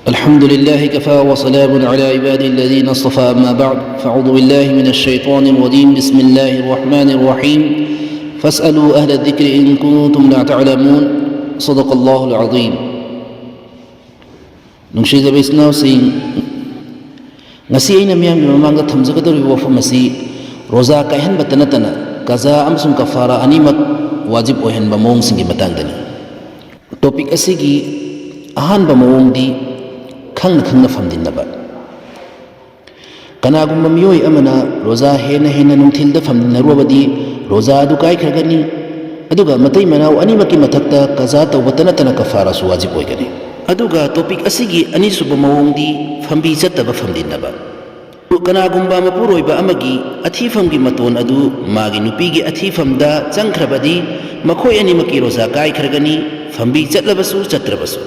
الحمد لله كفى وسلام على عباده الذين اصطفى أما بعد فأعوذ بالله من الشيطان الرجيم بسم الله الرحمن الرحيم فاسألوا أهل الذكر إن كنتم لا تعلمون صدق الله العظيم. نشيد بيسنا سين نسينا ميام ممانغا تمزغدر وفمسي روزا كاهن بتنتنا كذا أمسن كفارة أنيمك واجب وهن بمون سنجي متاندني. توبيك أسيجي أهان بمون دي خنگ خنگ فمدينبا كناغم ميوي أمنا روزا هنا نمثيل فمدينروبدي روزا أدو كاي خرغني أدوغا متي مناو أني مكي متكتا كذا توبتنا تنا كفارة واجب ويغني أدوغا توبيك أسيجي أني سوب موون دي فمبي ستبا فمدينبا كناغم مپورويبا أمغي أثيفمغي متون أدو ماغي نوبيغي أثيفمدا چنخربدي مخوي أني مكي روزا كاي خرغني فمبي چتلبسو چتربسو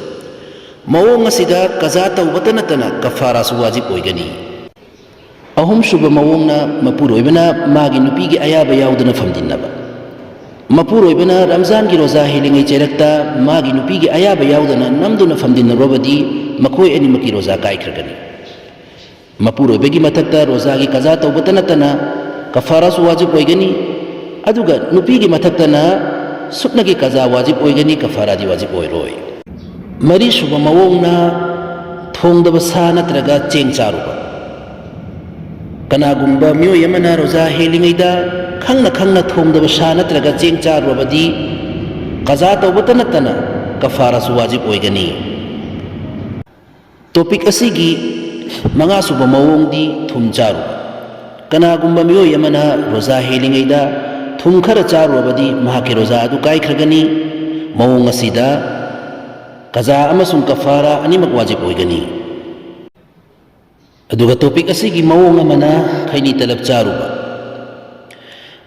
مؤون أسيدا كذا توبتنا كفارة واجب ويغني. أهم شوب مؤوننا مپورويبنا ماغي نوبيغي أيابا ياودنا فمدينبا مپورويبنا رمضان کی روزا هيلينغي چيركتا ماغي نوبيغي أيابا ياودنا نمدنا فمدينروبدي مخوي أني مكي روزا كاي خرغني مپورويبگي متكتا روزا کی كذا توبتنا كفارة واجب ويغني أدوغا نوبيغي متكتنا سبنگي كذا واجب ويغني كفارة دي واجب ويروي. मरी सुब मवोंगना थोंगदब सा नत्रगा चेंग चारुबा कनागुंबा मियो यमना रोजा हेलिंगैदा खंगना थोंगदब सा नत्रगा चेंग चारुबदी कजा तौबत नतना कफारा वाजिब ओइगनी. टॉपिक असिगी मंगा सुब मवोंगदी थुम चारु कनागुंबा मियो यमना रोजा हेलिंगैदा थुम खर चारुबदी महाके रोजा अदु काई खरगनी मवोंग असिदा कजा अमसुं कफारा अनिमक वाजिब ओइगनी. अदुगा टॉपिक असिगी मवोंग अमना खैनी तलब चारुबा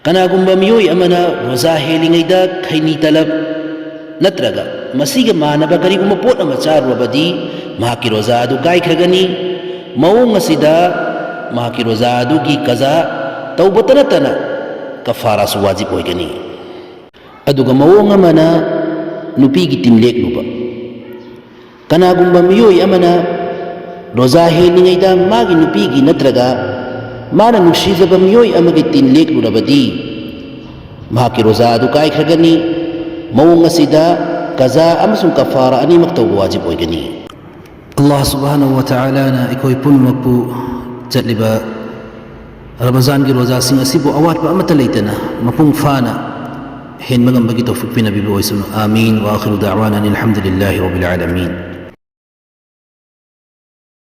कनागुंबा मियोय अमना रोजा हेलिंगैदा खैनी तलब नत्रगा मसिगा मानबा करिगुम पोट अमा चारुबदी महाकी रोजा अदु काई खरगनी मवोंग असिदा महाकी रोजा अदुगी कजा तौबतनतना कफारा सु वाजिब ओइगनी. अदुगा मवोंग अमना नुपीगी तिमलेक लुबा कनागुंबा मियोय अमना रोजा हेलिंगैदा मागी नुपीगी नत्रगा माना नुसीजबा मियोय अमगी तिन लेकलुरबदी महाकी रोजा अदु काई खरगनी मवोंग असिदा कजा अमसुं कफारा अनिमक तौबा वाजिब ओइगनी. अल्लाह सुब्हानहु व तआला ना इकोय पुनमकपु चटलिबा रमजान की रोजा सिंह असिबु अवाटबा अमता लेतना मपुंग फाना हेन मगम बगी तौफिक पिनबी ओइसुन आमीन व आखिरु दअवाना अनिल हम्दुलिल्लाहि रब्बिल आलमीन.